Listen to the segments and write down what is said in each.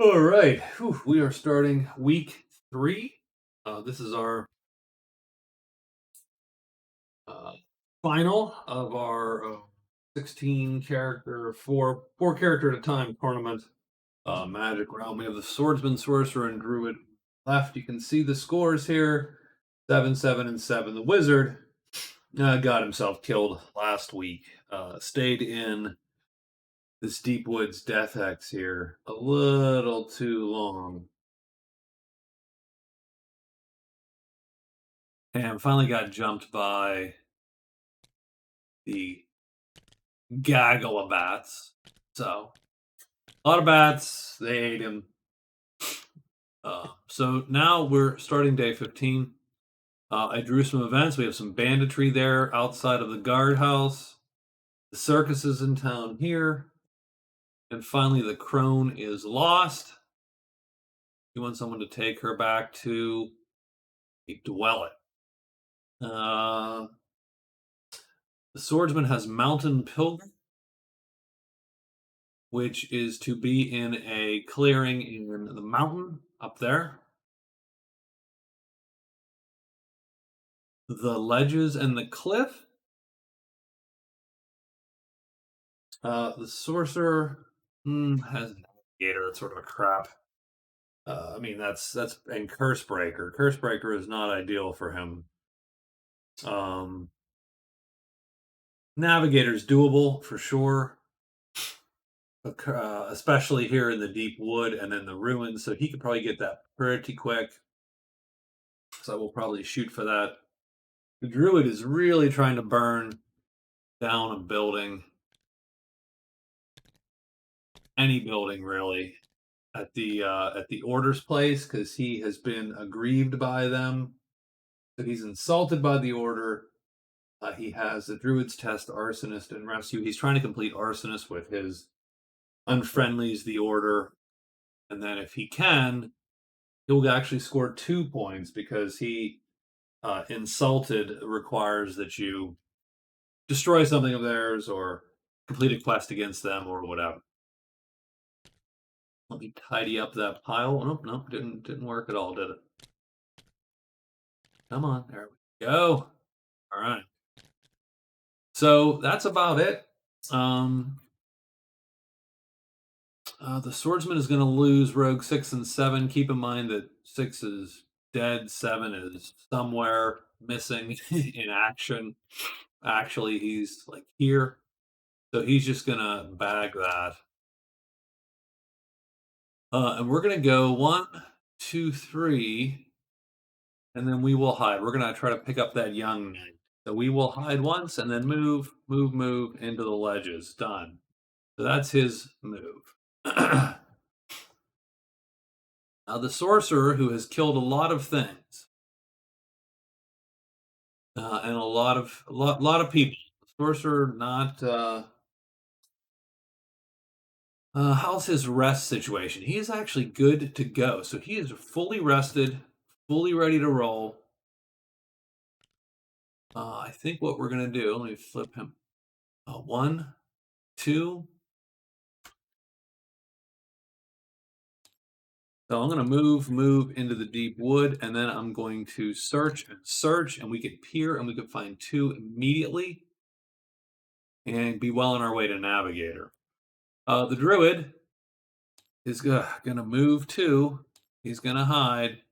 All right. We are starting week 3. This is our uh, final of our 16 character, four character at a time tournament Magic round. We have the Swordsman, Sorcerer, and Druid left. You can see the scores here 7, 7, and 7. The Wizard got himself killed last week. Stayed in this Deep Woods Death Hex here a little too long. And finally got jumped by the gaggle of bats. So, a lot of bats, they ate him. So now we're starting day 15. I drew some events. We have some banditry there outside of the guardhouse. The circus is in town here. And finally, the crone is lost. You want someone to take her back to a dwelling. The swordsman has Mountain Pilgrim, which is to be in a clearing in the mountain up there. The ledges and the cliff. The sorcerer has navigator. That's sort of a crap. I mean, that's and curse breaker. Curse breaker is not ideal for him. Navigator's doable for sure, especially here in the deep wood and then the ruins. So he could probably get that pretty quick. So we'll probably shoot for that. The druid is really trying to burn down a building, any building really, at the order's place because he has been aggrieved by them. So he's insulted by the order. He has the druid's test, arsonist, and rescue. He's trying to complete arsonist with his unfriendlies, the order, and then if he can, he'll actually score 2 points because he insulted requires that you destroy something of theirs or complete a quest against them or whatever. Let me tidy up that pile. Nope, nope, didn't work at all, did it? Come on, there we go. All right. So that's about it. The swordsman is going to lose rogue 6 and 7. Keep in mind that 6 is dead, 7 is somewhere missing in action. Actually, he's like here. So he's just going to bag that. And we're going to go 1, 2, 3. And then we will hide. We're going to try to pick up that young knight. So we will hide once and then move into the ledges. Done. So that's his move. Now, the sorcerer, who has killed a lot of things, and a lot of people. The sorcerer not. How's his rest situation? He is actually good to go. So he is fully rested, fully ready to roll. I think what we're gonna do. Let me flip him. 1, 2. So I'm going to move into the deep wood, and then I'm going to search, and we could peer, and we could find 2 immediately, and be well on our way to Navigator. The Druid is going to move 2. He's going to hide.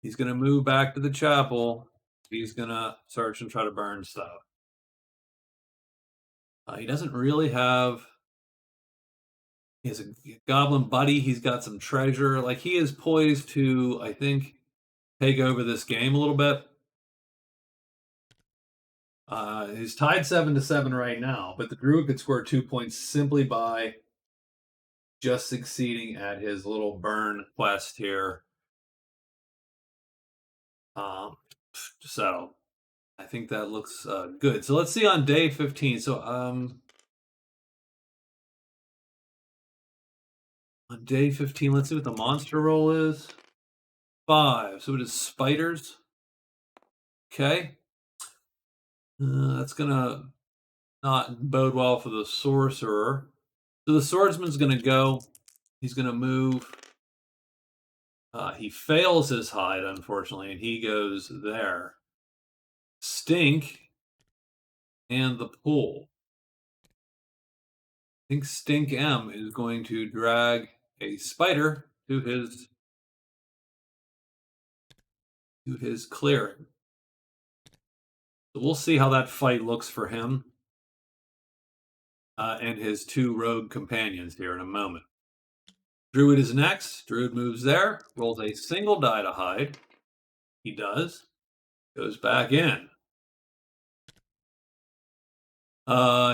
He's going to move back to the chapel. He's going to search and try to burn stuff. He doesn't really have... He has a goblin buddy. He's got some treasure. Like, he is poised to, I think, take over this game a little bit. He's tied 7-7 right now, but the Druid could score 2 points simply by just succeeding at his little burn quest here. So I think that looks good. So let's see on day 15. So on day 15, let's see what the monster roll is. 5. So it is spiders. Okay. That's gonna not bode well for the sorcerer. So the swordsman's going to go. He's going to move. He fails his hide, unfortunately, and he goes there. Stink and the pool. I think Stink M is going to drag a spider to his clearing. So we'll see how that fight looks for him and his two rogue companions here in a moment. Druid is next. Druid moves there, rolls a single die to hide. He does. Goes back in.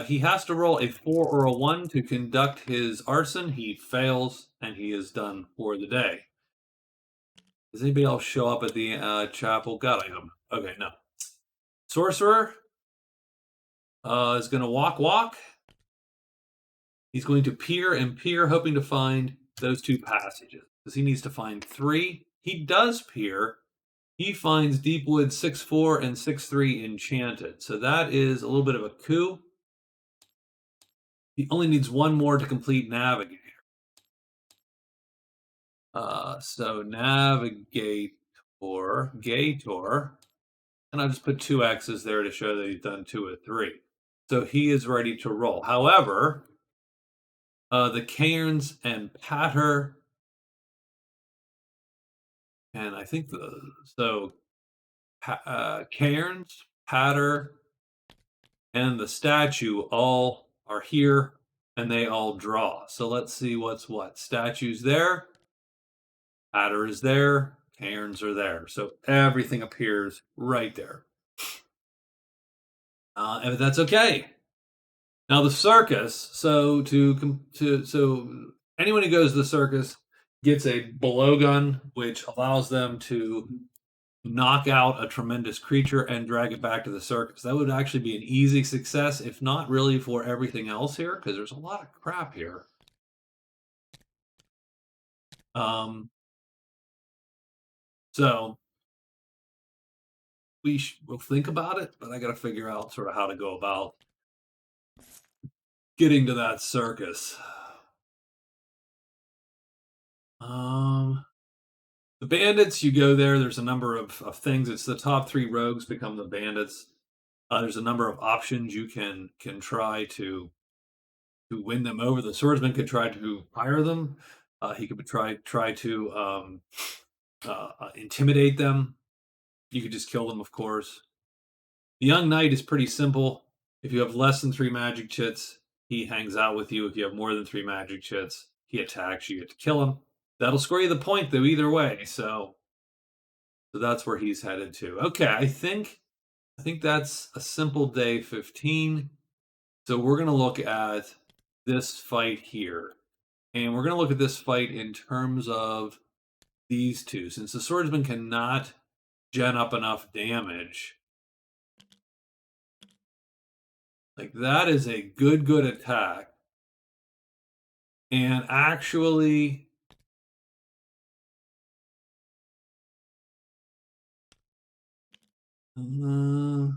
He has to roll a 4 or a 1 to conduct his arson. He fails, and he is done for the day. Does anybody else show up at the chapel? God, I hope. Okay, no. Sorcerer is going to walk. He's going to peer and peer, hoping to find those two passages. Because he needs to find 3. He does peer. He finds Deepwood 6-4 and 6-3 enchanted. So that is a little bit of a coup. He only needs 1 more to complete Navigator. So Navigator, Gator, and I'll just put 2 X's there to show that he's done 2 of 3. So he is ready to roll. However, the cairns and patter, and I think cairns, patter, and the statue all are here, and they all draw. So let's see what's what. Statue's there, patter is there, cairns are there. So everything appears right there. And that's okay. Now the circus. So anyone who goes to the circus gets a blowgun, which allows them to knock out a tremendous creature and drag it back to the circus. That would actually be an easy success, if not really for everything else here, because there's a lot of crap here. So we'll think about it, but I got to figure out sort of how to go about getting to that circus. The bandits, you go there. There's a number of things. It's the top 3 rogues become the bandits. There's a number of options you can try to win them over. The swordsman could try to hire them. He could try to intimidate them. You could just kill them, of course. The young knight is pretty simple. If you have less than 3 magic chits, he hangs out with you. If you have more than 3 magic chits, he attacks you. You get to kill him. That'll score you the point, though, either way. So that's where he's headed to. Okay, I think that's a simple day 15. So we're going to look at this fight here. And we're going to look at this fight in terms of these two. Since the swordsman cannot gen up enough damage, like that is a good attack. And actually, so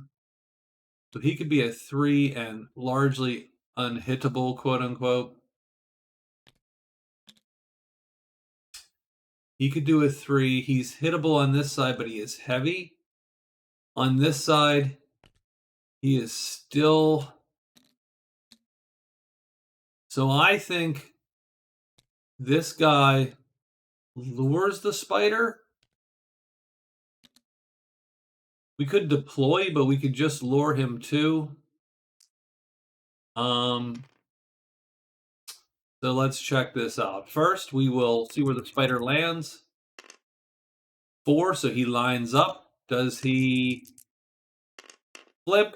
he could be a 3 and largely unhittable, quote unquote. He could do a 3. He's hittable on this side, but he is heavy. On this side, he is still. So I think this guy lures the spider. We could deploy, but we could just lure him too. So let's check this out. First, we will see where the spider lands. 4, so he lines up. Does he flip?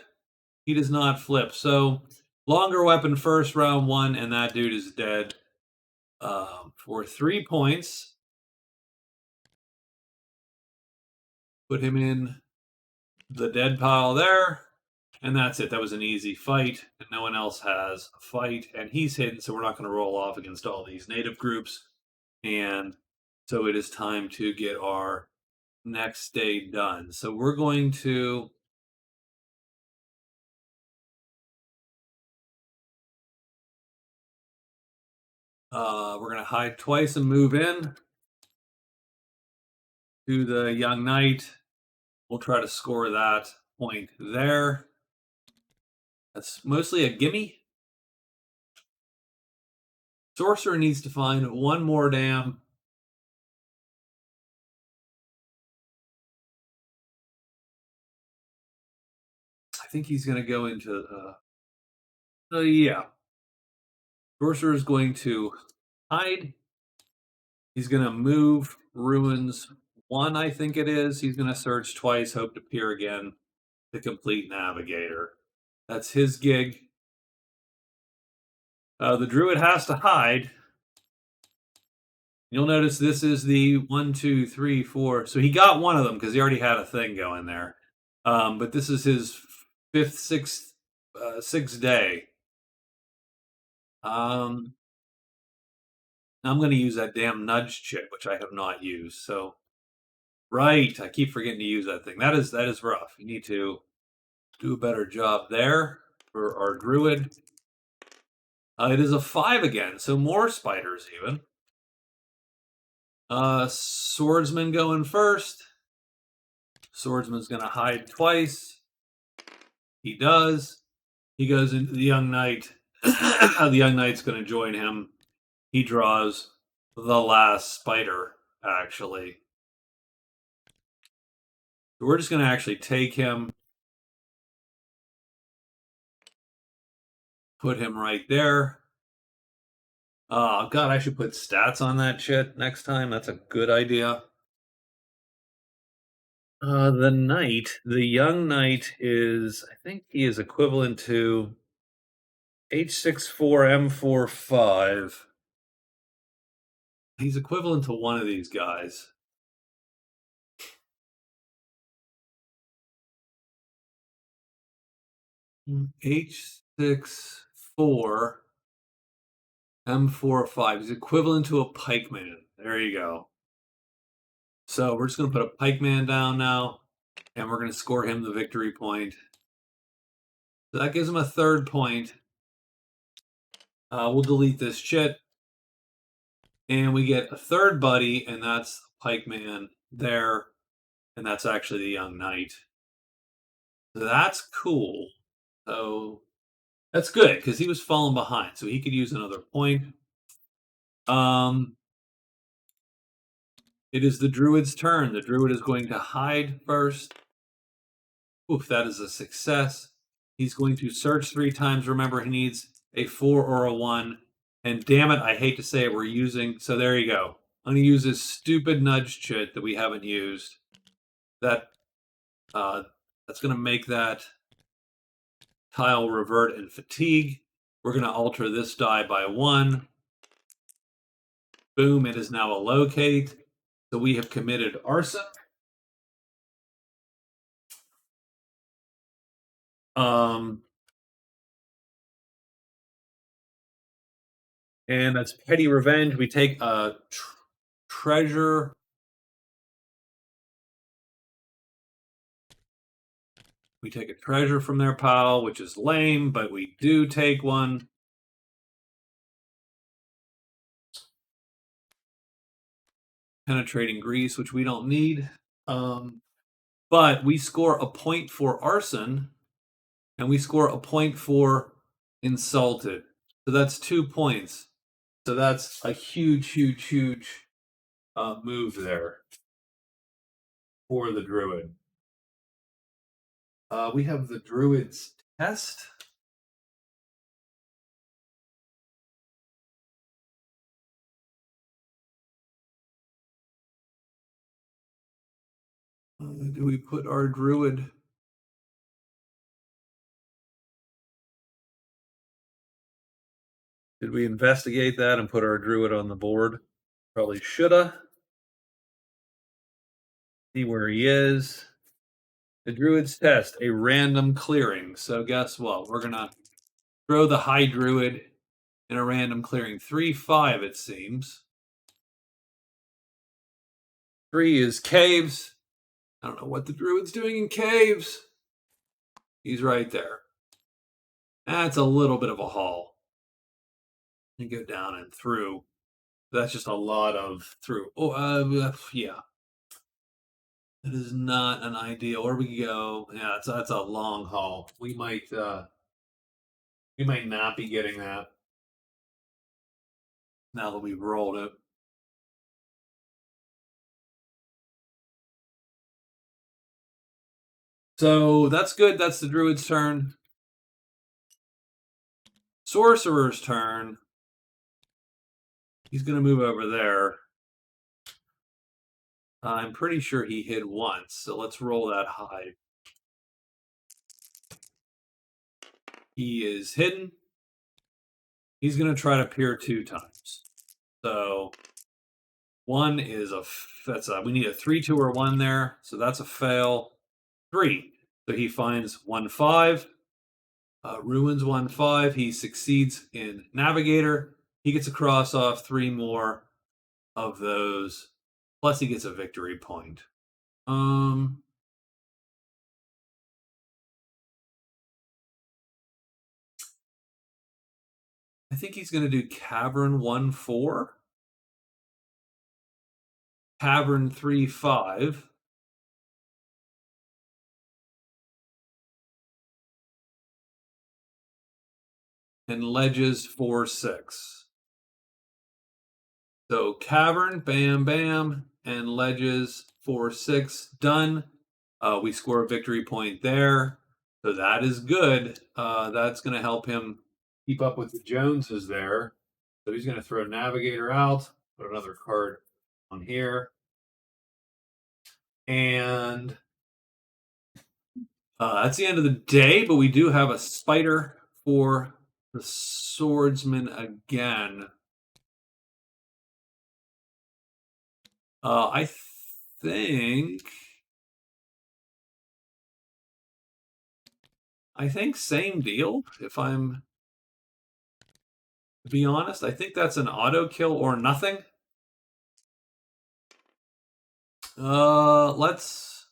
He does not flip. So longer weapon first, round 1, and that dude is dead for 3 points. Put him in the dead pile there. And that's it. That was an easy fight. And no one else has a fight. And he's hidden, so we're not going to roll off against all these native groups. And so it is time to get our next day done. So we're going to We're going to hide twice and move in to the young knight. We'll try to score that point there. That's mostly a gimme. Sorcerer needs to find one more dam. I think he's going to go into. Yeah. Sorcerer is going to hide. He's going to move ruins 1, I think it is. He's going to search twice, hope to peer again. The complete navigator. That's his gig. The druid has to hide. You'll notice this is the 1, 2, 3, 4. So he got one of them because he already had a thing going there. But this is his fifth, sixth day. I'm going to use that damn nudge chip, which I have not used. So, right, I keep forgetting to use that thing. That is rough. You need to do a better job there for our druid. It is a 5 again, so more spiders even. Swordsman going first. Swordsman's going to hide twice. He does. He goes into the young knight. The young knight's going to join him. He draws the last spider, actually. So we're just going to actually take him, put him right there. Oh, God, I should put stats on that shit next time. That's a good idea. The knight, the young knight is, I think he is equivalent to H64M45. He's equivalent to one of these guys. H64 M45 is equivalent to a pikeman. There you go. So we're just going to put a pikeman down now, and we're going to score him the victory point. So that gives him a 3rd point. We'll delete this chit, and we get a 3rd buddy, and that's pikeman there, and that's actually the young knight. So that's cool. So that's good because he was falling behind, so he could use another point. It is the druid's turn. The druid is going to hide first. Oof, that is a success. He's going to search 3 times. Remember, he needs a 4 or a 1. And damn it, I hate to say it, we're using. So there you go. I'm going to use this stupid nudge chit that we haven't used. That's going to make that tile revert and fatigue. We're going to alter this die by 1. Boom, it is now a locate. So we have committed arson. And that's petty revenge. We take a treasure. We take a treasure from their pile, which is lame, but we do take one. Penetrating grease, which we don't need. But we score a point for arson, and we score a point for insulted. So that's 2 points. So that's a huge move there for the druid. We have the druid's test. Do we put our druid? Did we investigate that and put our druid on the board? Probably shoulda. See where he is. The druid's test, a random clearing. So guess what? We're gonna throw the high druid in a random clearing. 3, 5, it seems. 3 is caves. I don't know what the druid's doing in caves. He's right there. That's a little bit of a haul. You go down and through. That's just a lot of through. Oh, yeah. It is not an ideal. Or we go. Yeah, that's a long haul. We might not be getting that now that we've rolled it. So that's good. That's the Druid's turn. Sorcerer's turn. He's going to move over there. I'm pretty sure he hid once, so let's roll that high. He is hidden. He's going to try to peer 2 times. So one is we need a 3, 2, or 1 there. So that's a fail. 3. So he finds 1, 5. Ruins 1, 5. He succeeds in Navigator. He gets a cross off 3 more of those. Plus he gets a victory point. I think he's going to do Cavern 1, 4. Cavern 3, 5. And Ledges 4, 6. So Cavern, bam, bam, and Ledges 4, 6. Done. We score a victory point there. So that is good. That's going to help him keep up with the Joneses there. So he's going to throw Navigator out, put another card on here. And that's the end of the day, but we do have a spider for the Swordsman again. I think same deal. If I'm to be honest, I think that's an auto kill or nothing. Let's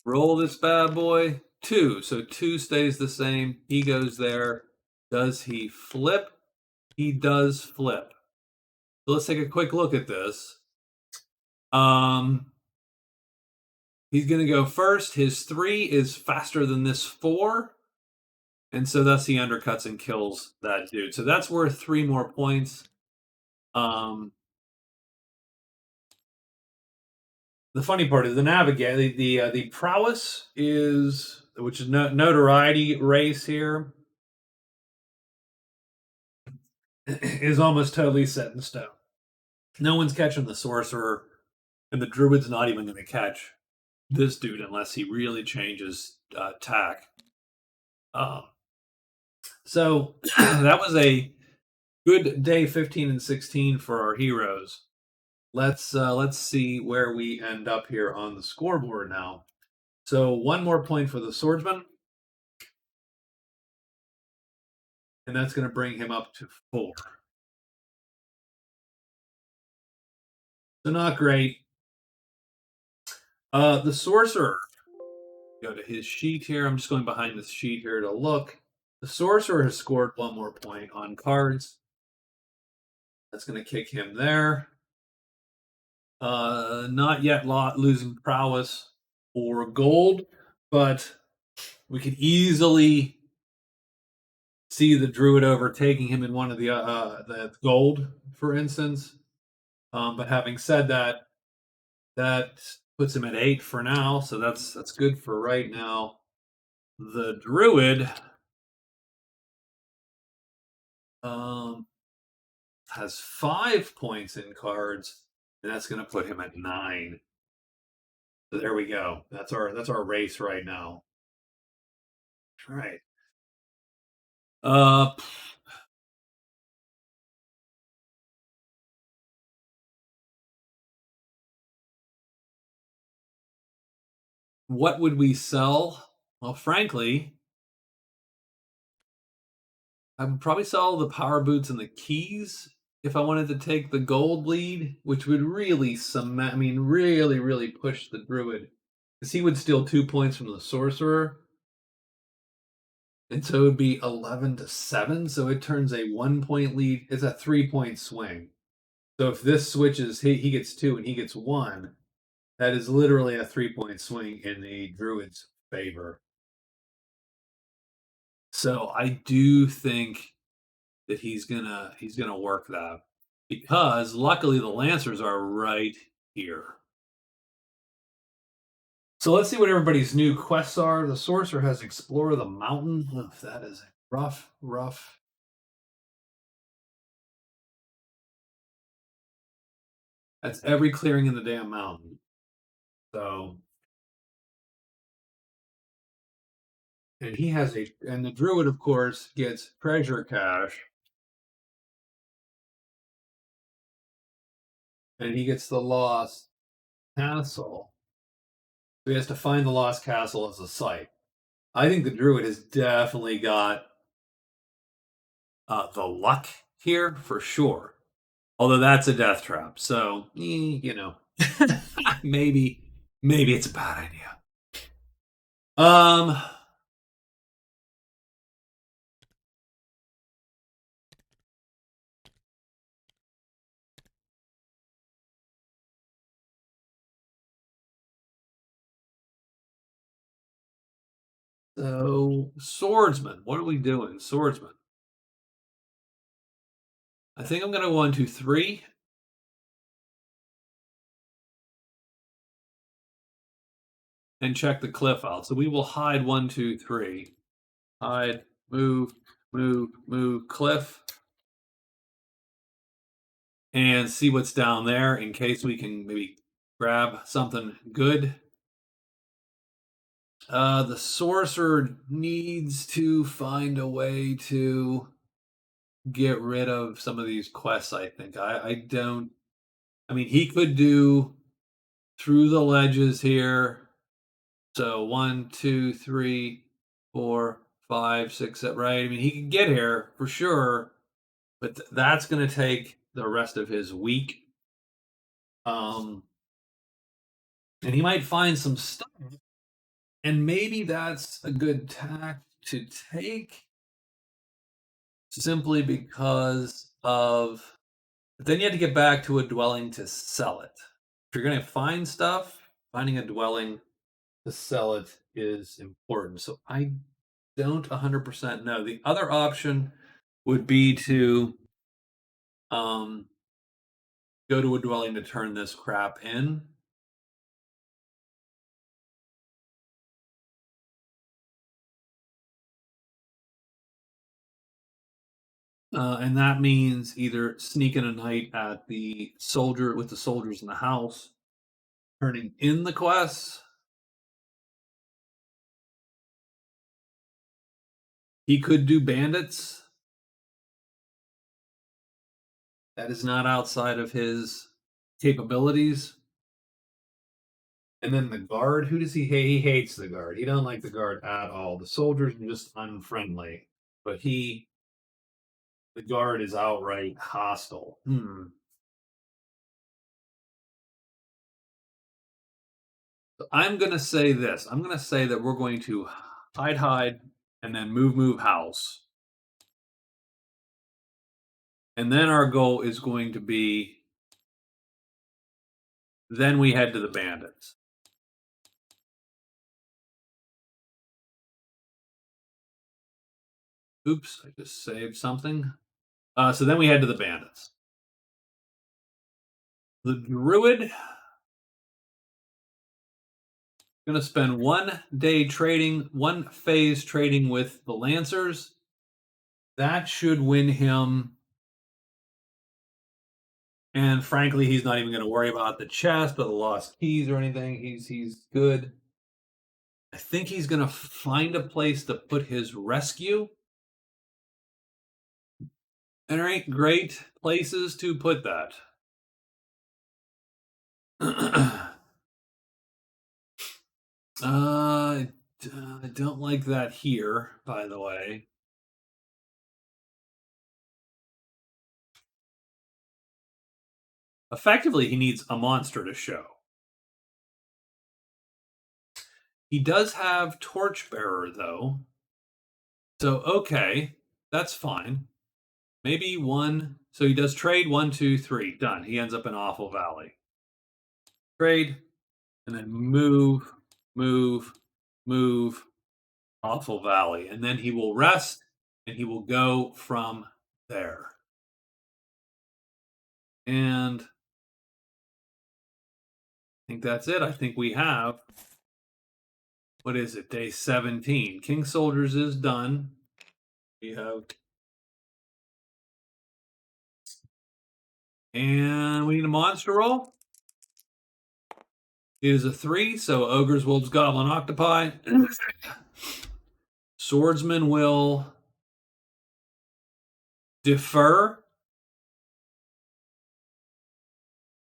roll this bad boy. 2. So 2 stays the same. He goes there. Does he flip? He does flip. So let's take a quick look at this. He's going to go first. His 3 is faster than this 4. And so thus he undercuts and kills that dude. So that's worth 3 more points. The funny part is the navigate the prowess is, which is notoriety race here, is almost totally set in stone. No one's catching the sorcerer, and the druid's not even going to catch this dude unless he really changes tack. So that was a good day 15 and 16 for our heroes. Let's see where we end up here on the scoreboard now. So 1 more point for the swordsman, and that's going to bring him up to 4. So not great. The sorcerer. Go to his sheet here. I'm just going behind this sheet here to look. The sorcerer has scored 1 more point on cards. That's going to kick him there. Not yet losing prowess or gold, but we could easily see the druid overtaking him in one of the gold, for instance. But having said that, that puts him at 8 for now, so that's good for right now. The druid has 5 points in cards, and that's going to put him at 9. So there we go. That's our race right now. All right. What would we sell? Well, frankly, I would probably sell the power boots and the keys if I wanted to take the gold lead, which would really really push the druid, because he would steal 2 points from the sorcerer. And so it would be 11-7. So it turns a 1 point lead. It's a 3 point swing. So if this switches, he gets 2 and he gets 1. That is literally a 3 point swing in the Druid's favor. So I do think that he's gonna work that because luckily the Lancers are right here. So let's see what everybody's new quests are. The Sorcerer has Explore the Mountain. Oh, that is rough. That's every clearing in the damn mountain. So, and the Druid, of course, gets treasure cache, and he gets the Lost Castle. So he has to find the Lost Castle as a site. I think the Druid has definitely got the luck here for sure. Although that's a death trap, so maybe it's a bad idea. Um, so Swordsman, what are we doing? Swordsman. I think I'm gonna 1, 2, 3. And check the cliff out. So we will hide 1, 2, 3. Hide, move, cliff. And see what's down there in case we can maybe grab something good. The Sorcerer needs to find a way to get rid of some of these quests, I think. I mean, he could do through the ledges here. So 1, 2, 3, 4, 5, 6, 7, right? I mean, he can get here for sure, but that's going to take the rest of his week. And he might find some stuff, and maybe that's a good tack to take simply because of. But then you have to get back to a dwelling to sell it. If you're going to find stuff, finding a dwelling to sell it is important. So I don't 100% know. The other option would be to go to a dwelling to turn this crap in. And that means either sneaking a night at the soldier with the soldiers in the house, turning in the quests. He could do bandits. That is not outside of his capabilities. And then the guard, who does he hate? He hates the guard. He doesn't like the guard at all. The soldiers are just unfriendly. But the guard is outright hostile. So I'm going to say this. I'm going to say that we're going to hide, and then move house. And then our goal is going to be, then we head to the bandits. Oops, I just saved something. So then we head to the bandits. The Druid going to spend 1 day trading, 1 phase trading with the Lancers. That should win him. And frankly, he's not even going to worry about the chest or the lost keys or anything. He's good. I think he's going to find a place to put his rescue. And there ain't great places to put that. I don't like that here, by the way. Effectively, he needs a monster to show. He does have Torchbearer, though. So, okay, that's fine. Maybe one. So he does trade 1, 2, 3. Done. He ends up in Awful Valley. Trade, and then move, move, move, Awful Valley. And then he will rest and he will go from there. And I think that's it. I think we have, what is it, day 17. King Soldiers is done. We have, and we need a monster roll. It is a 3, so Ogres, Wolves, Goblin, Octopi. Swordsman will defer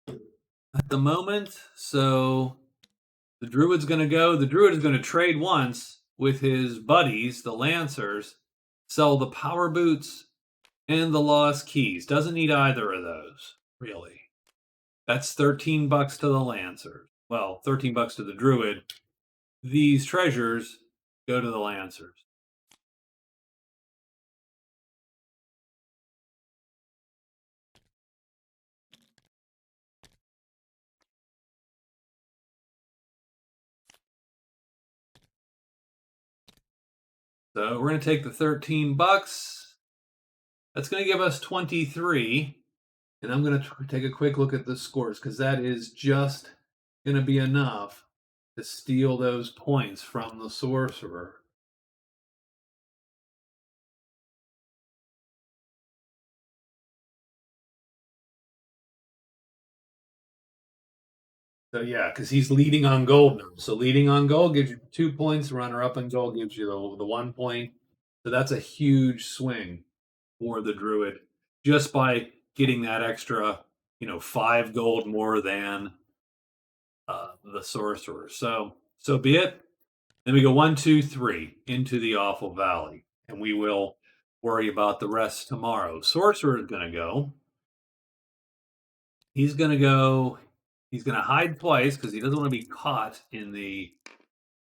at the moment. So the Druid's going to go. The Druid is going to trade once with his buddies, the Lancers, sell the Power Boots and the Lost Keys. Doesn't need either of those, really. That's $13 to the Lancers. Well, $13 to the Druid. These treasures go to the Lancers. So we're going to take the $13. That's going to give us 23. And I'm going to take a quick look at the scores because that is just going to be enough to steal those points from the Sorcerer. So yeah, because he's leading on gold now. So leading on gold gives you 2 points. Runner up on gold gives you the 1 point. So that's a huge swing for the Druid just by getting that extra, 5 gold more than the Sorcerer. So be it. Then we go 1, 2, 3 into the Awful Valley, and we will worry about the rest tomorrow. Sorcerer is going to go. He's going to go. He's going to hide twice because he doesn't want to be caught in the.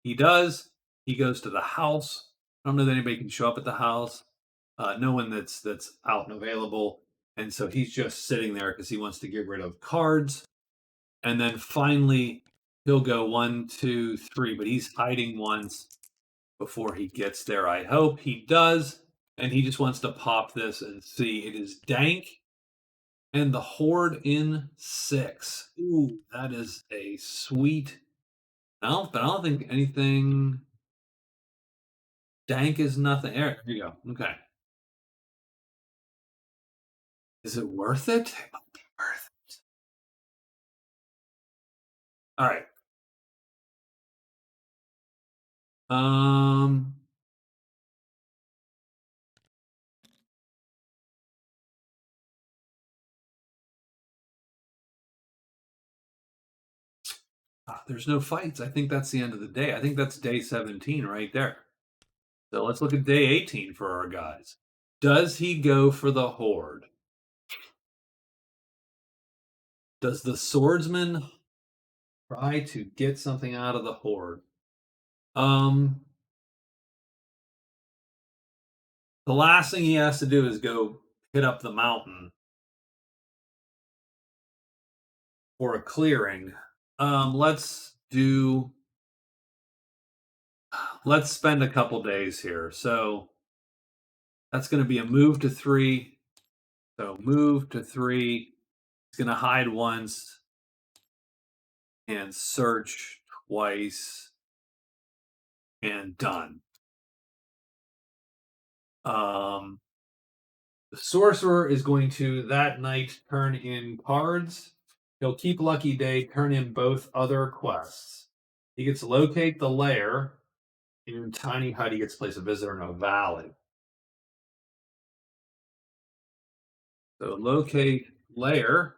He does. He goes to the house. I don't know that anybody can show up at the house. No one that's out and available, and so he's just sitting there because he wants to get rid of cards. And then finally, he'll go 1, 2, 3, but he's hiding once before he gets there. I hope he does. And he just wants to pop this and see. It is dank. And the Hoard in 6. Ooh, that is a sweet. But I don't think anything. Dank is nothing. There you go. Okay. Is it worth it? It might be worth it. All right. Um. There's no fights. I think that's the end of the day. I think that's day 17 right there. So let's look at day 18 for our guys. Does he go for the Hoard? Does the Swordsman try to get something out of the Hoard? The last thing he has to do is go hit up the mountain for a clearing. Let's spend a couple days here. So that's going to be a move to 3. So move to 3. He's going to hide once and search twice and done. The Sorcerer is going to that night turn in cards. He'll keep Lucky Day, turn in both other quests. He gets to locate the lair in Tiny Hut. He gets to place a visitor in a valley. So locate lair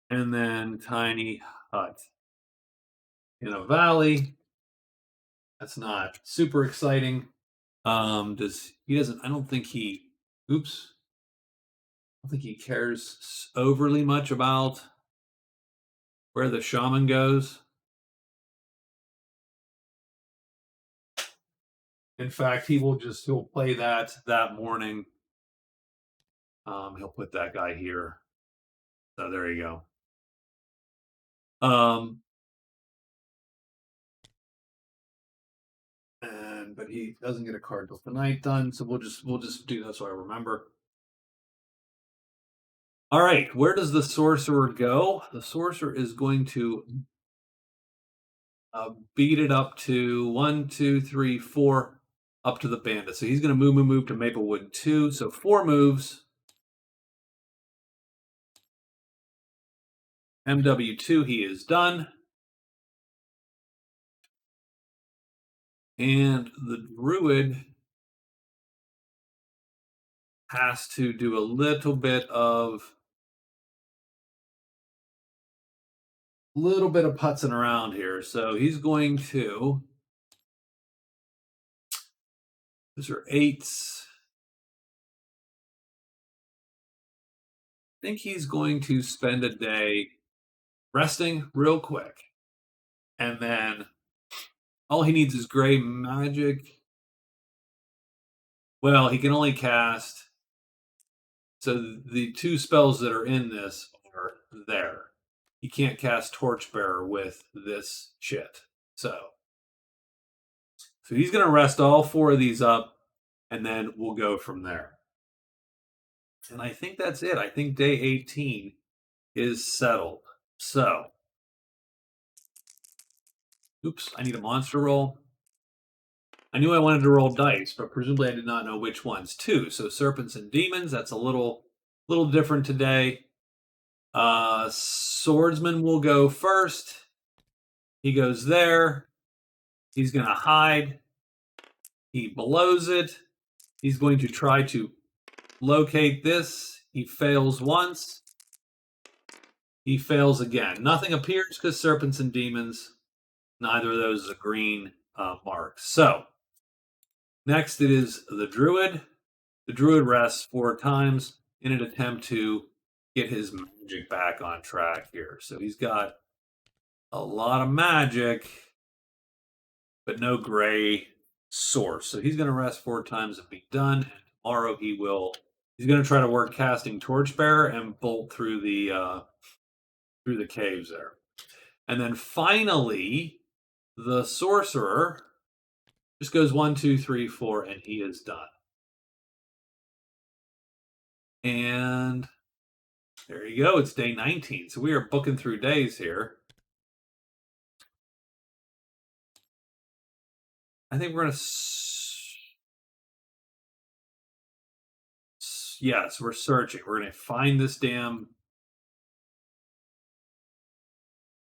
and then Tiny Hut in a valley. That's not super exciting. I don't think he cares overly much about where the shaman goes. In fact, he'll play that morning. He'll put that guy here. So there you go. But he doesn't get a card till tonight done, so we'll just do that so I remember. All right, where does the sorcerer go? The sorcerer is going to beat it up to 1, 2, 3, 4, up to the bandit. So he's going to move to Maplewood 2. So 4 moves. MW2, he is done. And the Druid has to do a little bit of putzing around here. So he's going to. Those are 8s. I think he's going to spend a day resting real quick. And then all he needs is gray magic. Well, he can only cast. So the 2 spells that are in this are there. He can't cast Torchbearer with this shit. So he's going to rest all 4 of these up, and then we'll go from there. And I think that's it. I think day 18 is settled. So, oops, I need a monster roll. I knew I wanted to roll dice, but presumably I did not know which ones. 2, so serpents and demons. That's a little different today. Swordsman will go first. He goes there. He's going to hide. He blows it. He's going to try to locate this. He fails once. He fails again. Nothing appears because serpents and demons. Neither of those is a green mark. So, next it is the Druid. The Druid rests 4 times in an attempt to get his magic back on track here. So he's got a lot of magic, but no gray source. So he's going to rest 4 times and be done. And tomorrow he's going to try to work casting Torchbearer and bolt through the caves there. And then finally, the Sorcerer just goes 1, 2, 3, 4, and he is done. And there you go. It's day 19. So we are booking through days here. I think we're going to... Yes, we're searching. We're going to find this damn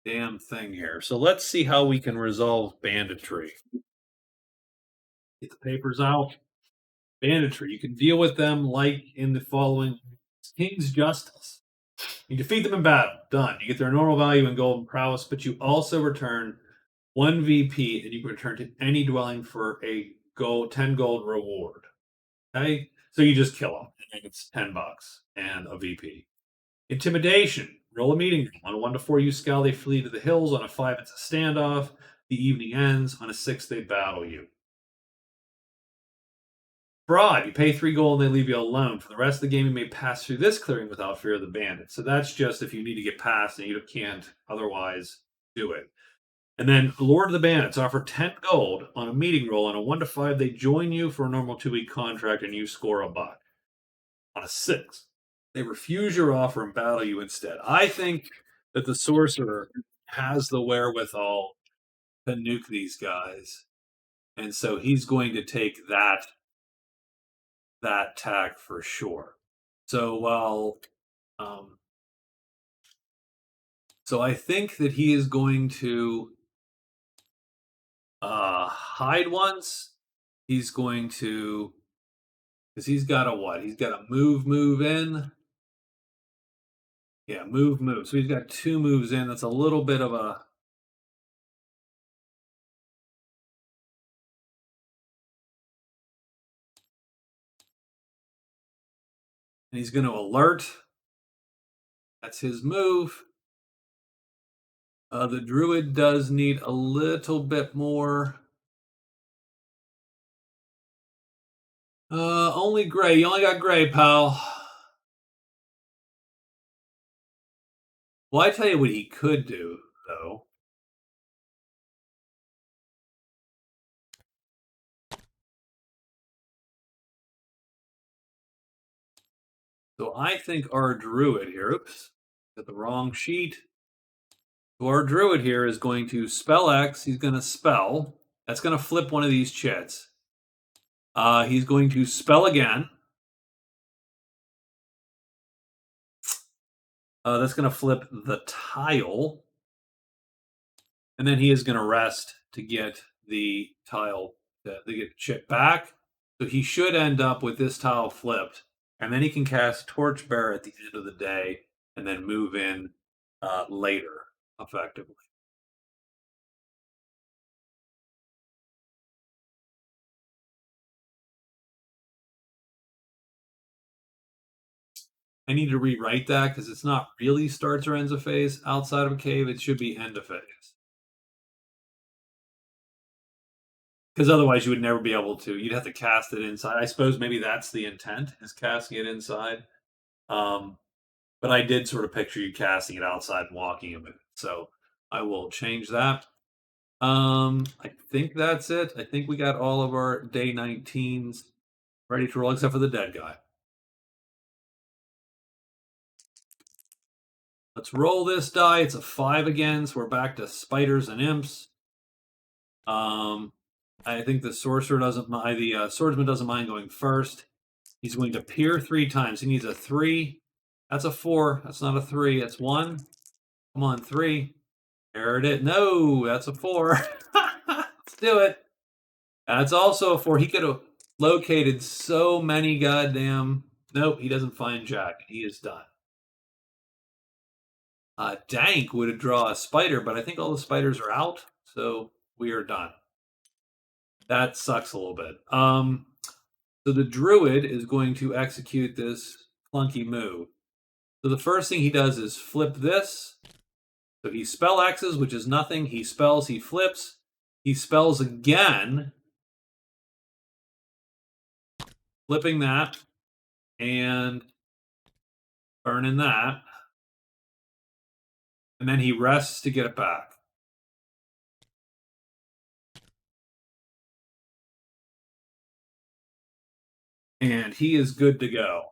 thing here. So let's see how we can resolve banditry. Get the papers out. Banditry. You can deal with them like in the following: King's Justice. You defeat them in battle. Done. You get their normal value in gold and prowess, but you also return 1 VP, and you can return to any dwelling for a 10 gold reward. Okay? So you just kill them, and it's $10 and a VP. Intimidation. Roll a meeting. On a 1 to 4, you scowl, they flee to the hills. On a 5, it's a standoff. The evening ends. On a 6, they battle you. Fraud. You pay 3 gold and they leave you alone. For the rest of the game, you may pass through this clearing without fear of the bandits. So that's just if you need to get past and you can't otherwise do it. And then Lord of the Bandits offer 10 gold on a meeting roll. On a 1 to 5, they join you for a normal 2-week contract and you score $1. On a 6, they refuse your offer and battle you instead. I think that the Sorcerer has the wherewithal to nuke these guys. And so he's going to take that tack for sure. So so I think that he is going to hide once. He's going to, because he's got a what? He's got a move in. Yeah, move. So he's got 2 moves in. That's a little bit of a... And he's going to alert. That's his move. The Druid does need a little bit more Only gray. You only got gray, pal. Well, I tell you what he could do, though. So I think our Druid here, oops, got the wrong sheet. So our Druid here is going to spell X. He's going to spell. That's going to flip one of these chits. He's going to spell again. That's going to flip the tile. And then he is going to rest to get the tile, to get the chit back. So he should end up with this tile flipped. And then he can cast Torchbearer at the end of the day and then move in later, effectively. I need to rewrite that because it's not really starts or ends a phase outside of a cave. It should be end of phase. Because otherwise you would never be able to. You'd have to cast it inside. I suppose maybe that's the intent, is casting it inside. But I did sort of picture you casting it outside and walking him in. So I will change that. I think that's it. I think we got all of our day 19s ready to roll, except for the dead guy. Let's roll this die. It's a 5 again, so we're back to spiders and imps. I think the sorcerer doesn't mind. The swordsman doesn't mind going first. He's going to peer 3 times. He needs a 3. That's a 4. That's not a 3. That's 1. Come on, 3. There it is. No, that's a 4. Let's do it. That's also a 4. He could have located so many goddamn. Nope, he doesn't find Jack. He is done. Dank would have drawn a spider, but I think all the spiders are out, so we are done. That sucks a little bit. So the Druid is going to execute this clunky move. So the first thing he does is flip this. So he spell X's, which is nothing. He spells, he flips. He spells again, flipping that, and burning that. And then he rests to get it back. And he is good to go.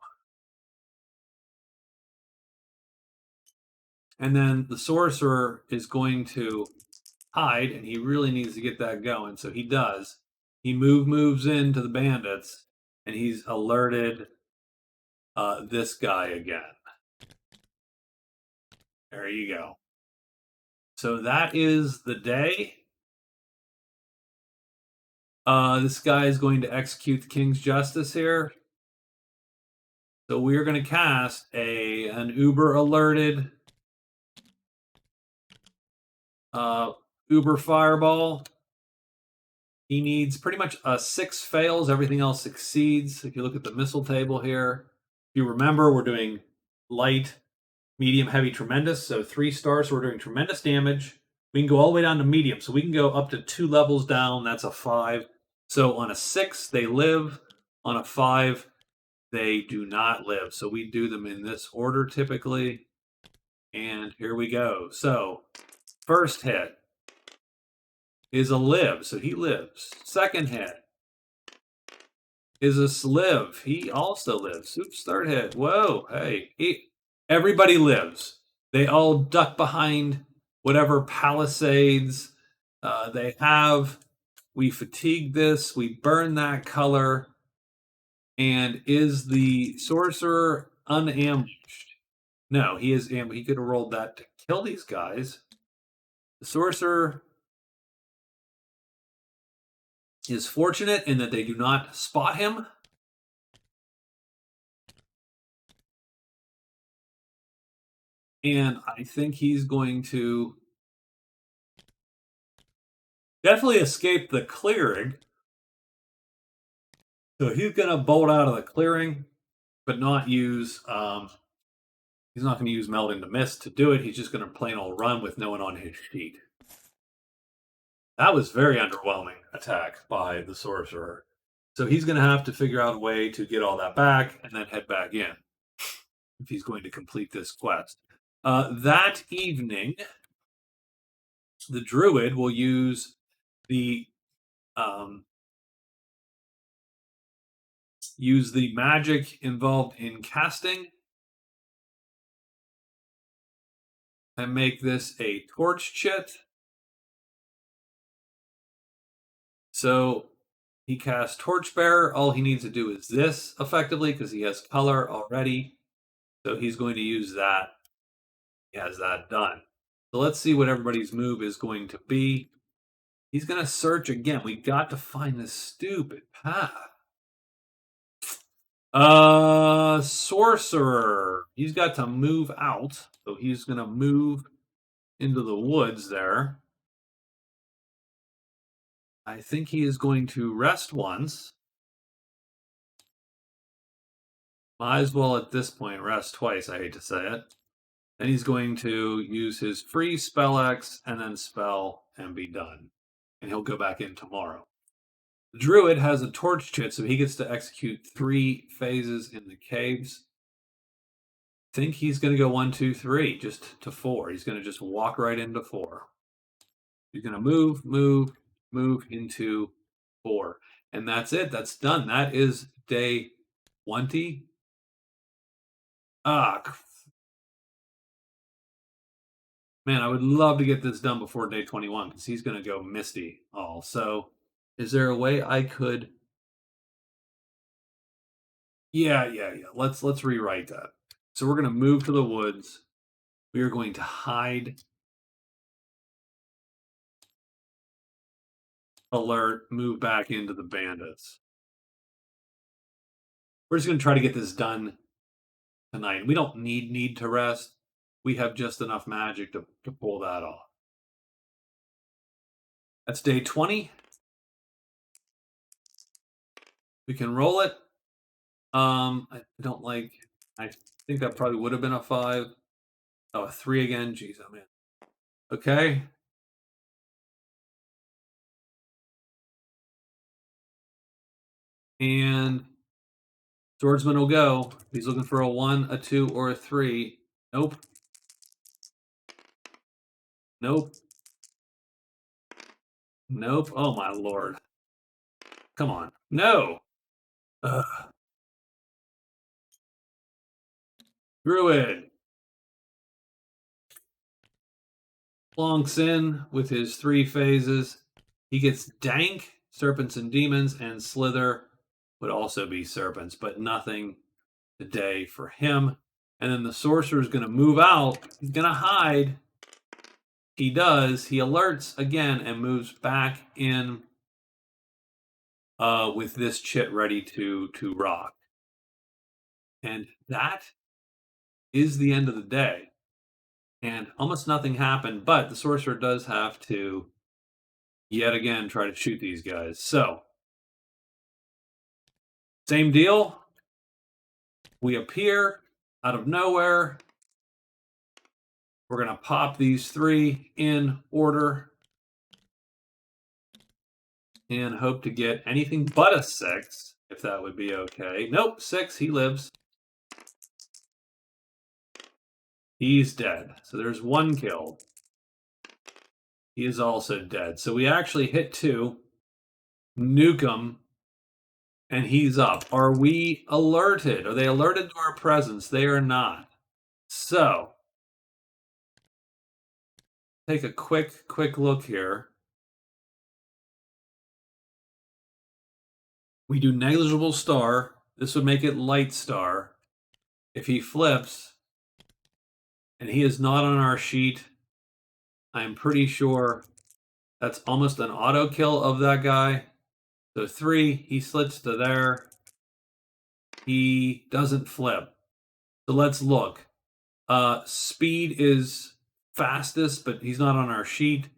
And then the sorcerer is going to hide, and he really needs to get that going. So he does. He moves into the bandits, and he's alerted this guy again. There you go. So that is the day. This guy is going to execute the King's Justice here. So we're going to cast an Uber alerted Uber Fireball. He needs pretty much 6 fails. Everything else succeeds. If you look at the missile table here, if you remember, we're doing light, medium, heavy, tremendous. So 3 stars, so we're doing tremendous damage. We can go all the way down to medium. So we can go up to 2 levels down. That's a 5. So on a 6, they live. On a 5, they do not live. So we do them in this order typically. And here we go. So first hit is a live. So he lives. Second hit is a live. He also lives. Oops, third hit. Whoa, hey. Everybody lives. They all duck behind whatever palisades they have. We fatigue this. We burn that color. And is the sorcerer unambushed? No, he is ambushed. He could have rolled that to kill these guys. The sorcerer is fortunate in that they do not spot him. And I think he's going to definitely escape the clearing. So he's going to bolt out of the clearing, but not use. He's not going to use Meld into Mist to do it. He's just going to plain old run with no one on his sheet. That was very underwhelming attack by the sorcerer. So he's going to have to figure out a way to get all that back and then head back in if he's going to complete this quest. That evening, the Druid will use the magic involved in casting and make this a torch chit. So he casts Torchbearer. All he needs to do is this effectively because he has color already. So he's going to use that. He has that done. So let's see what everybody's move is going to be. He's going to search again. We got to find this stupid path. Sorcerer. He's got to move out. So he's going to move into the woods there. I think he is going to rest once. Might as well at this point rest twice, I hate to say it. Then he's going to use his free spell X and then spell and be done. And he'll go back in tomorrow. The Druid has a torch chit, so he gets to execute 3 phases in the caves. I think he's going to go 1, 2, 3, just to 4. He's going to just walk right into 4. He's going to move into 4. And that's it. That's done. That is day 20. Man, I would love to get this done before day 21 because he's going to go Misty all. So is there a way I could... Yeah. Let's rewrite that. So we're going to move to the woods. We are going to hide. Alert, move back into the bandits. We're just going to try to get this done tonight. We don't need to rest. We have just enough magic to pull that off. That's day 20. We can roll it. I don't like... I think that probably would have been a 5. Oh, a 3 again. Jeez, oh man. Okay. And Swordsman will go. He's looking for a 1, a 2, or a 3. Nope. Nope. Nope. Oh my lord. Come on. No. Ugh. Druid. Plonks in with his 3 phases. He gets Dank, Serpents and Demons, and Slither would also be Serpents, but nothing today for him. And then the Sorcerer is going to move out. He's going to hide. He does. He alerts again and moves back in with this chit ready to rock. And that is the end of the day. And almost nothing happened, but the Sorcerer does have to, yet again, try to shoot these guys. So, same deal. We appear out of nowhere. We're going to pop these 3 in order and hope to get anything but a 6, if that would be okay. Nope, 6, he lives. He's dead. So there's 1 kill. He is also dead. So we actually hit 2, nuke him, and he's up. Are we alerted? Are they alerted to our presence? They are not. So, take a quick look here. We do negligible star. This would make it light star. If he flips, and he is not on our sheet, I'm pretty sure that's almost an auto kill of that guy. So 3, he slits to there. He doesn't flip. So let's look. Speed is fastest, but he's not on our sheet.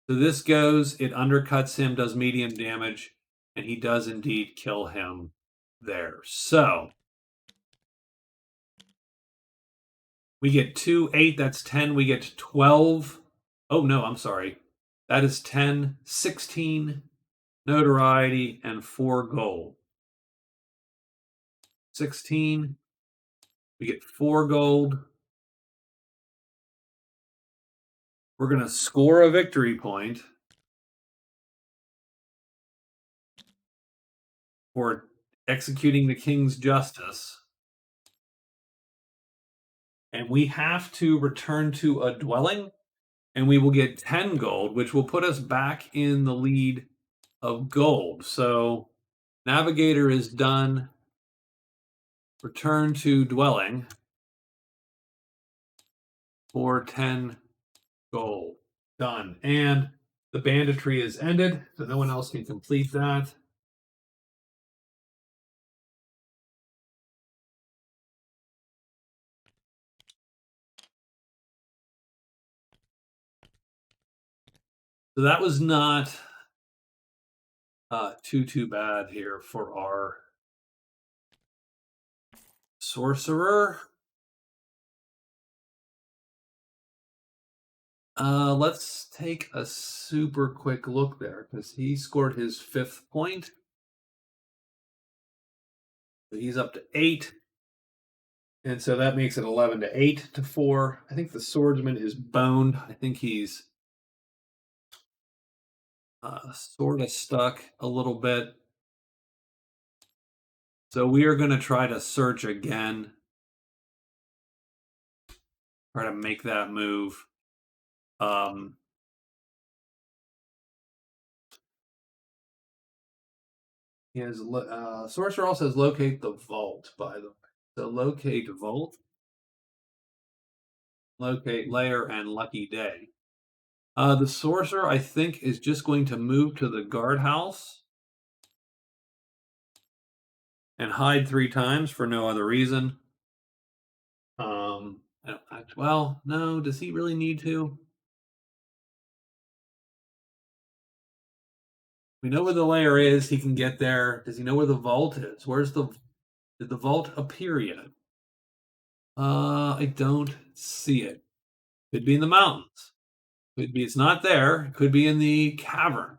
So this goes, it undercuts him, does medium damage, and he does indeed kill him there. So we get 2, 8, that's 10. We get 12. Oh, no, I'm sorry. That is 10, 16 notoriety, and 4 gold. 16. We get 4 gold. We're going to score a victory point for executing the king's justice. And we have to return to a dwelling, and we will get 10 gold, which will put us back in the lead of gold. So, navigator is done. Return to dwelling for 10 gold. Done. And the banditry is ended, so no one else can complete that. So that was not too bad here for our sorcerer. Let's take a super quick look there because he scored his 5th point. So he's up to 8. And so that makes it 11 to 8 to 4. I think the swordsman is boned. I think he's sort of stuck a little bit. So we are going to try to search again. Try to make that move. He has sorcerer also says locate the vault, by the way. So locate vault, locate layer, and lucky day. The sorcerer, I think, is just going to move to the guardhouse and hide 3 times for no other reason. Well, no, does he really need to? We know where the layer is. He can get there. Does he know where the vault is? Did the vault appear yet? I don't see it. Could be in the mountains. Could be it's not there. It could be in the cavern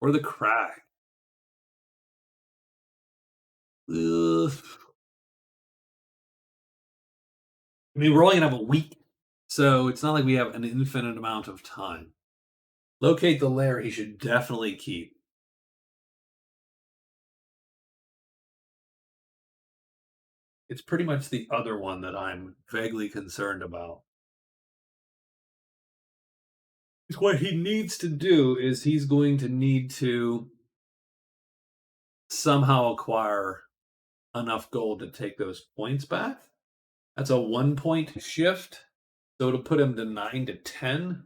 or the crag. Ugh. I mean, we're only gonna have a week, so it's not like we have an infinite amount of time. Locate the lair. He should definitely keep. It's pretty much the other one that I'm vaguely concerned about. What he needs to do is he's going to need to somehow acquire enough gold to take those points back. That's a 1-point shift, so it'll put him to 9 to 10.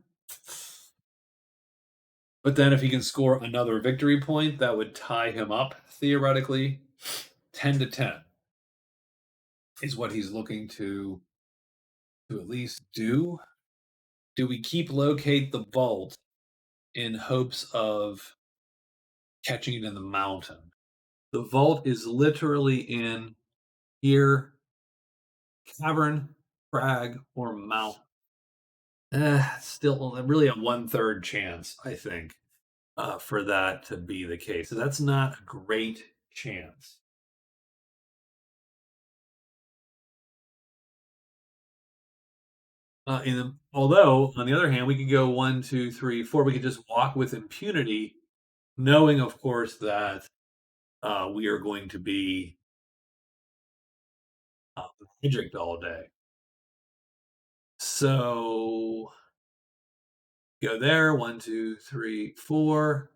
But then if he can score another victory point, that would tie him up theoretically. 10 to 10 is what he's looking to at least do. Do we keep locate the vault in hopes of catching it in the mountain? The vault is literally in here, cavern, crag, or mountain. Still really a 1/3 chance, I think, for that to be the case. So that's not a great chance. Although, on the other hand, we could go 1, 2, 3, 4. We could just walk with impunity, knowing, of course, that we are going to be magicked all day. So go there. 1, 2, 3, 4.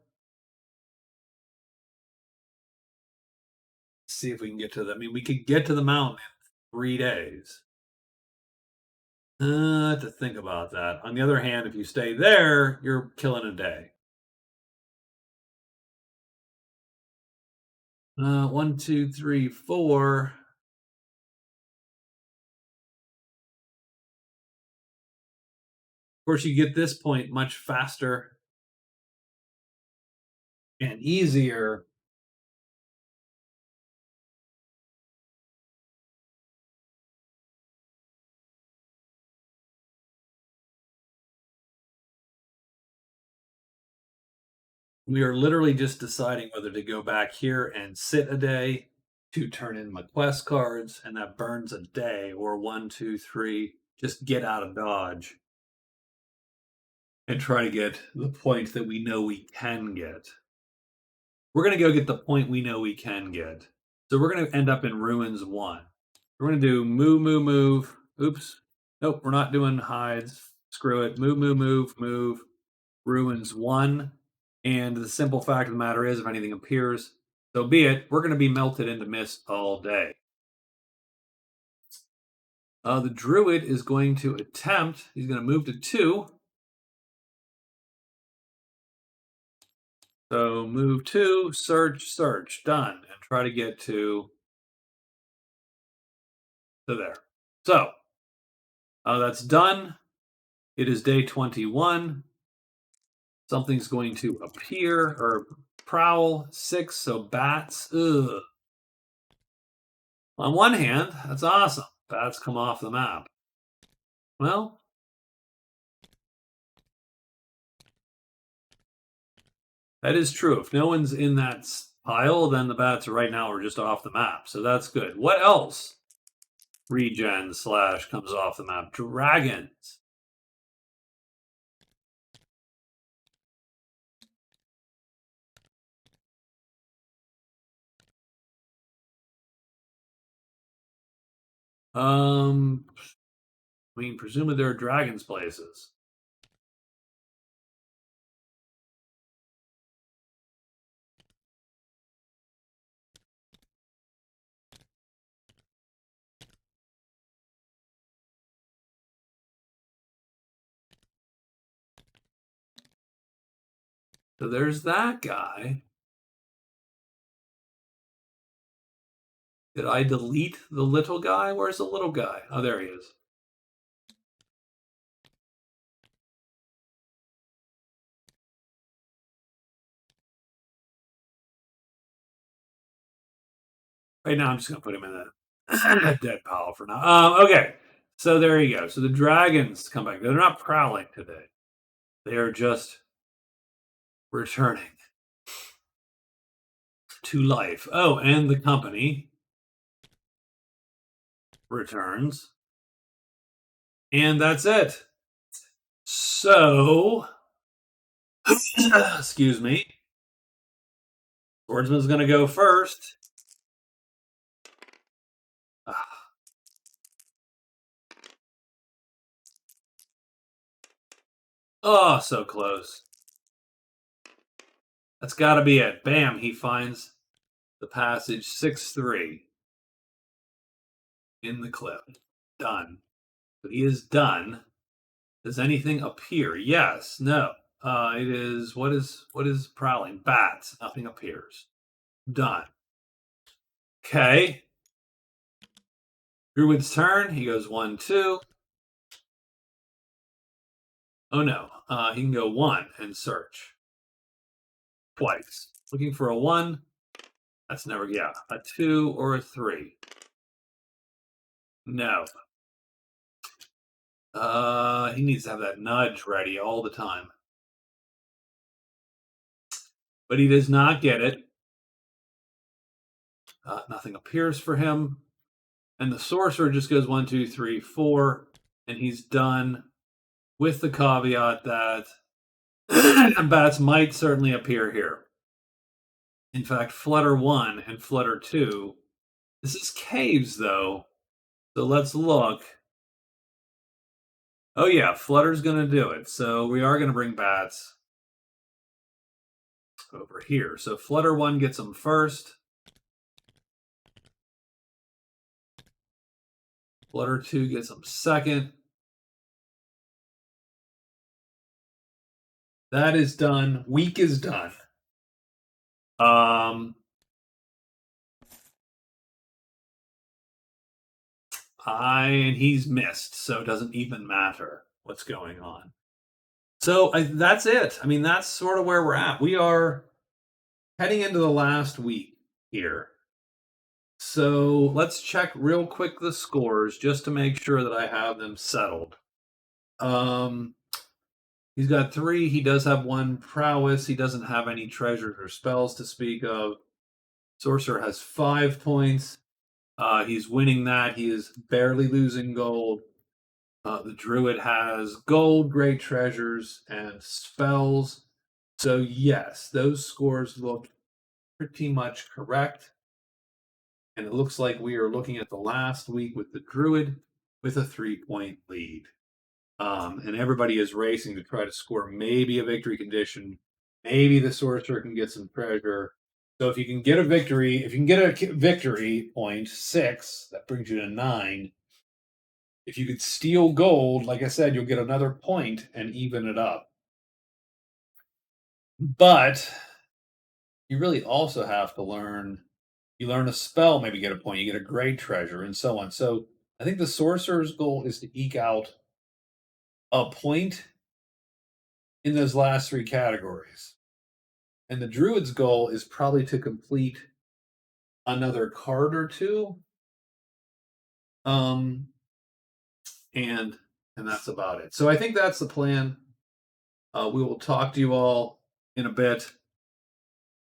See if we can get to the. I mean, we could get to the mountain in 3 days. To think about that. On the other hand, if you stay there, you're killing a day. 1, 2, 3, 4. Of course, you get this point much faster and easier. We are literally just deciding whether to go back here and sit a day to turn in my quest cards, and that burns a day, or 1, 2, 3, just get out of Dodge and try to get the point that we know we can get. We're going to go get the point we know we can get. So we're going to end up in Ruins 1. We're going to do move, move, move. Oops. Nope, we're not doing hides. Screw it. Move, move, move, move. Ruins 1. And the simple fact of the matter is, if anything appears, so be it. We're going to be melted into mist all day. The Druid is going to attempt, he's going to move to 2. So move 2, search, search, done. And try to get to there. So that's done. It is day 21. Something's going to appear or prowl 6, so bats. Ugh. On one hand, that's awesome. Bats come off the map. Well, that is true. If no one's in that pile, then the bats right now are just off the map. So that's good. What else? Regen / comes off the map. Dragons. I mean, presumably there are dragons places. So there's that guy. Did I delete the little guy? Where's the little guy? Oh, there he is. Right now, I'm just going to put him in a dead pile for now. Okay, so there you go. So the dragons come back. They're not prowling today. They are just returning to life. Oh, and the company returns. And that's it. So, excuse me. Swordsman's going to go first. Oh, so close. That's got to be it. Bam, he finds the passage 6-3 in the clip. Done. So he is done. Does anything appear? Yes. No. It is what is prowling? Bats. Nothing appears. Done. Okay. Druid's turn. He goes 1, 2. Oh no. He can go 1 and search. Twice. Looking for a 1. That's never, yeah. A 2 or a 3. No. He needs to have that nudge ready all the time. But he does not get it. Nothing appears for him. And the Sorcerer just goes 1, 2, 3, 4. And he's done with the caveat that bats might certainly appear here. In fact, Flutter 1 and Flutter 2. This is caves, though. So let's look. Oh, yeah, Flutter's going to do it. So we are going to bring bats over here. So Flutter 1 gets them first. Flutter 2 gets them second. That is done. Week is done. And he's missed, so it doesn't even matter what's going on. So that's it. I mean, that's sort of where we're at. We are heading into the last week here. So let's check real quick the scores just to make sure that I have them settled. He's got 3. He does have 1 prowess. He doesn't have any treasures or spells to speak of. Sorcerer has 5 points. He's winning that. He is barely losing gold. The Druid has gold, great treasures, and spells. So, yes, those scores look pretty much correct. And it looks like we are looking at the last week with the Druid with a 3-point lead. And everybody is racing to try to score maybe a victory condition. Maybe the Sorcerer can get some treasure. So if you can get a victory, if you can get a victory point, 6, that brings you to 9. If you could steal gold, like I said, you'll get another point and even it up. But you really also have to learn. You learn a spell, maybe get a point. You get a great treasure, and so on. So I think the Sorcerer's goal is to eke out a point in those last 3 categories. And the Druid's goal is probably to complete another card or 2. Um, and that's about it. So I think that's the plan. We will talk to you all in a bit.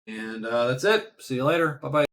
And that's it. See you later. Bye bye.